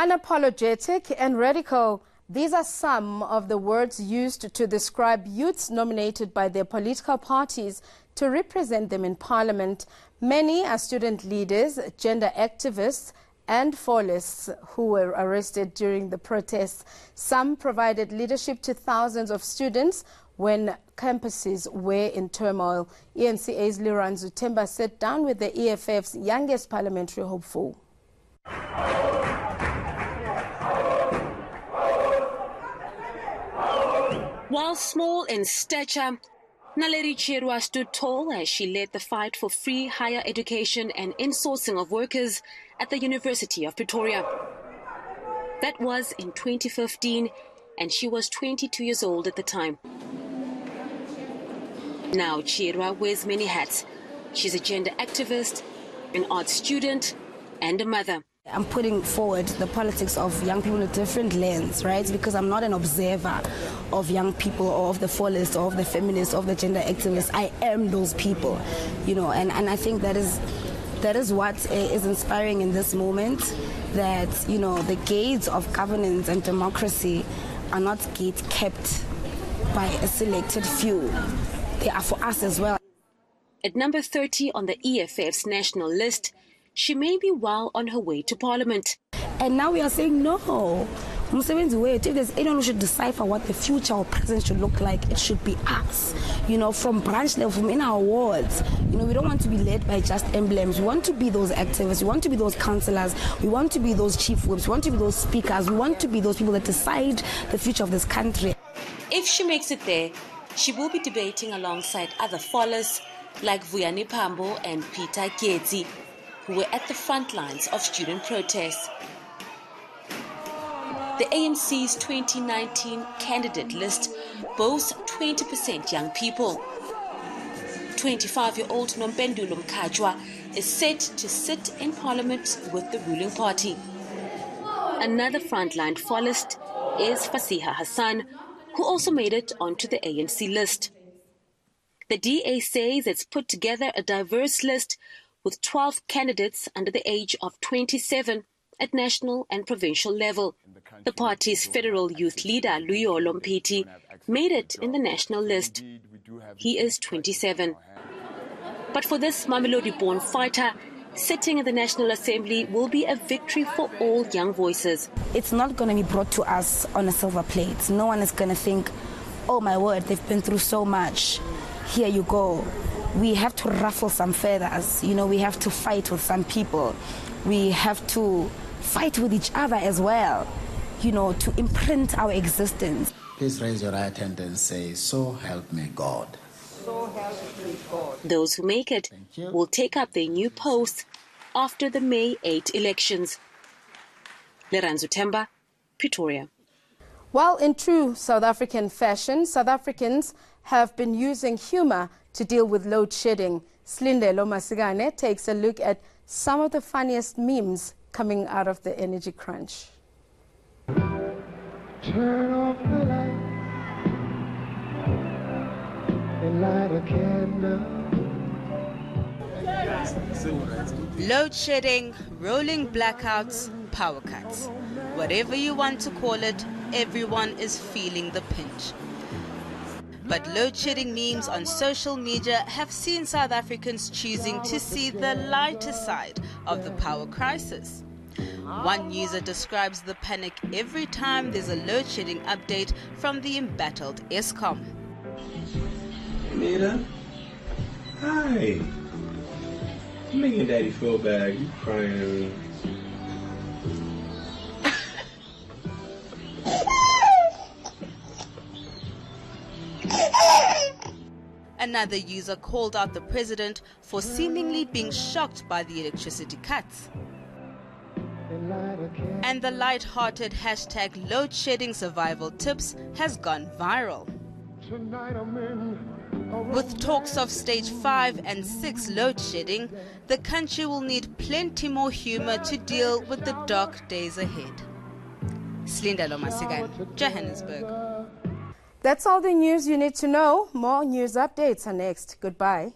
Unapologetic and radical. These are some of the words used to describe youths nominated by their political parties to represent them in Parliament. Many are student leaders, gender activists and fallists who were arrested during the protests. Some provided leadership to thousands of students when campuses were in turmoil. ENCA's Leranzo Temba sat down with the EFF's youngest parliamentary hopeful. While small in stature, Naledi Chirwa stood tall as she led the fight for free higher education and insourcing of workers at the University of Pretoria. That was in 2015, and she was 22 years old at the time. Now Chirwa wears many hats. She's a gender activist, an art student, and a mother. I'm putting forward the politics of young people in a different lens, right? Because I'm not an observer of young people or of the fallists or of the feminists or of the gender activists. I am those people, you know, and I think that is what is inspiring in this moment, that, you know, the gates of governance and democracy are not gate kept by a selected few. They are for us as well. At number 30 on the EFF's national list, she may be well on her way to Parliament. And now we are saying no. If there's anyone who should decipher what the future or present should look like, it should be us. You know, from branch level, from in our wards. You know, we don't want to be led by just emblems. We want to be those activists. We want to be those councillors. We want to be those chief whips. We want to be those speakers. We want to be those people that decide the future of this country. If she makes it there, she will be debating alongside other followers like Vuyani Pambo and Peter Gedzi, who were at the front lines of student protests. The ANC's 2019 candidate list boasts 20% young people. 25-year-old Nompendulo Mkajwa is set to sit in Parliament with the ruling party. Another frontline fallist is Fasiha Hassan, who also made it onto the ANC list. The DA says it's put together a diverse list with 12 candidates under the age of 27 at national and provincial level. The party's federal youth leader, Luyolo Mpeti, made it in the national list. He is 27. But for this Mamelodi-born fighter, sitting in the National Assembly will be a victory for all young voices. It's not going to be brought to us on a silver plate. No one is going to think, oh my word, they've been through so much. Here you go. We have to ruffle some feathers. You know, we have to fight with some people. We have to fight with each other as well, you know, to imprint our existence. Please raise your right hand and say, so help me God. So help me God. Those who make it will take up their new posts after the May 8 elections. Leranzo Temba, Pretoria. Well, in true South African fashion, South Africans have been using humor to deal with load shedding. Slindelo Masigane takes a look at some of the funniest memes coming out of the energy crunch. Turn off the light and light a candle. Load shedding, rolling blackouts, power cuts. Whatever you want to call it, everyone is feeling the pinch. But load-shedding memes on social media have seen South Africans choosing to see the lighter side of the power crisis. One user describes the panic every time there's a load-shedding update from the embattled Eskom. Nina, hi. I'm making Daddy feel bad. You crying. Another user called out the president for seemingly being shocked by the electricity cuts. And the light-hearted hashtag load shedding survival tips has gone viral. With talks of stage 5 and 6 load shedding, the country will need plenty more humor to deal with the dark days ahead. Slindelo Masigane, Johannesburg. That's all the news you need to know. More news updates are next. Goodbye.